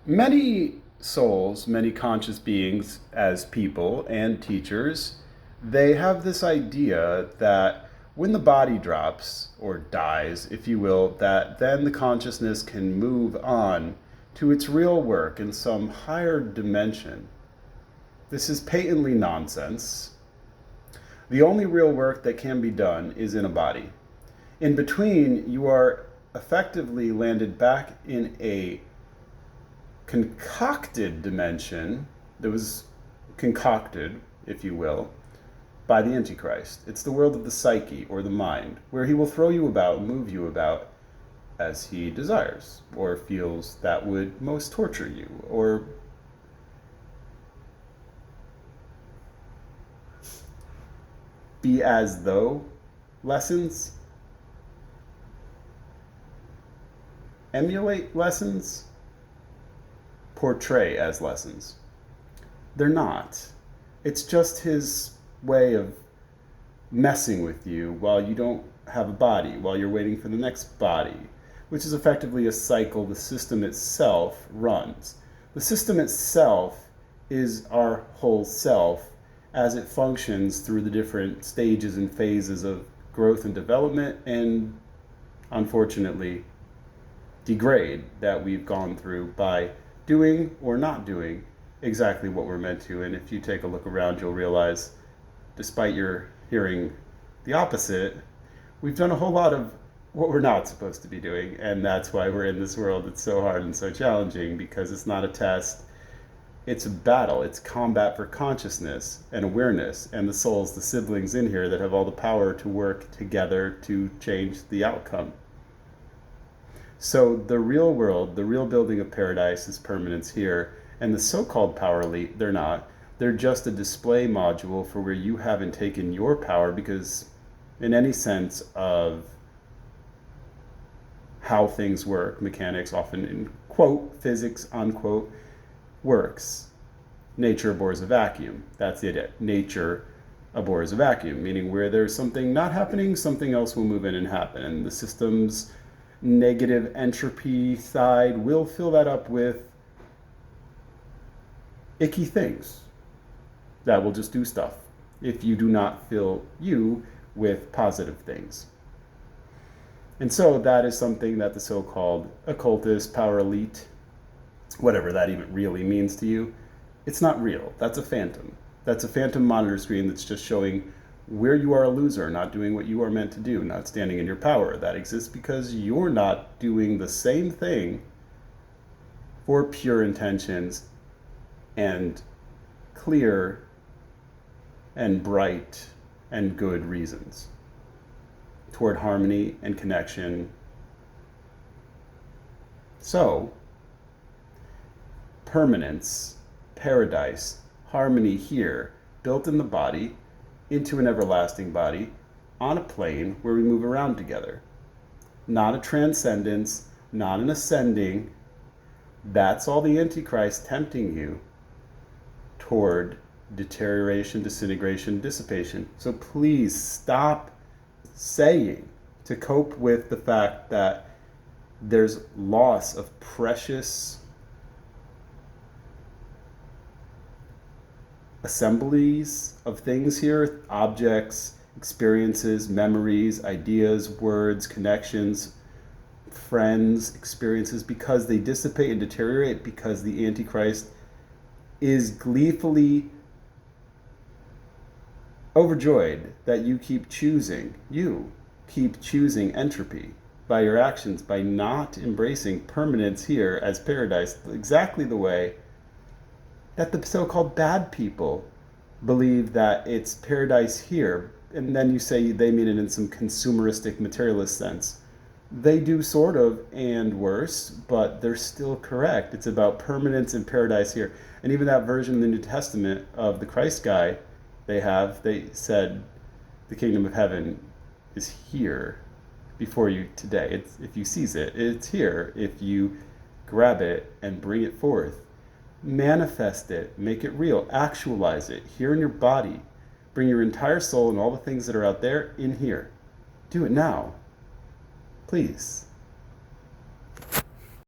Many souls, many conscious beings as people and teachers, they have this idea that when the body drops or dies, if you will, that then the consciousness can move on to its real work in some higher dimension. This is patently nonsense. The only real work that can be done is in a body. In between, you are effectively landed back in a concocted dimension that was concocted, if you will, by the Antichrist. It's the world of the psyche or the mind, where he will throw you about and move you about as he desires, or feels that would most torture you, or be as though lessons, emulate lessons, portray as lessons. They're not. It's just his way of messing with you while you don't have a body, while you're waiting for the next body, which is effectively a cycle the system itself runs. The system itself is our whole self as it functions through the different stages and phases of growth and development and, unfortunately, degrade that we've gone through by doing or not doing exactly what we're meant to. And if you take a look around, you'll realize, despite your hearing the opposite, we've done a whole lot of what we're not supposed to be doing. And that's why we're in this world. It's so hard and so challenging, because it's not a test. It's a battle. It's combat for consciousness and awareness and the souls, the siblings in here that have all the power to work together to change the outcome. So the real world, the real building of paradise is permanence here. And the so-called power elite, they're not. They're just a display module for where you haven't taken your power, because in any sense of how things work, mechanics, often in quote, physics, unquote, works. Nature abhors a vacuum. That's it. Nature abhors a vacuum, meaning where there's something not happening, something else will move in and happen. And the system's negative entropy side will fill that up with icky things that will just do stuff if you do not fill you with positive things. And so that is something that the so-called occultist, power elite, whatever that even really means to you, it's not real. That's a phantom. That's a phantom monitor screen that's just showing where you are a loser, not doing what you are meant to do, not standing in your power. That exists because you're not doing the same thing for pure intentions and clear and bright and good reasons toward harmony and connection. So, permanence, paradise, harmony here, built in the body, into an everlasting body, on a plane where we move around together. Not a transcendence, not an ascending. That's all the Antichrist tempting you toward deterioration, disintegration, dissipation. So please stop saying, to cope with the fact that there's loss of precious assemblies of things here, objects, experiences, memories, ideas, words, connections, friends, experiences, because they dissipate and deteriorate, because the Antichrist is gleefully overjoyed that you keep choosing entropy by your actions, by not embracing permanence here as paradise, exactly the way that the so-called bad people believe that it's paradise here. And then you say they mean it in some consumeristic materialist sense. They do sort of, and worse, but they're still correct. It's about permanence and paradise here. And even that version in the New Testament of the Christ guy they said the kingdom of heaven is here before you today. If you seize it, it's here. If you grab it and bring it forth, manifest it, make it real, actualize it here in your body. Bring your entire soul and all the things that are out there in here. Do it now. Please.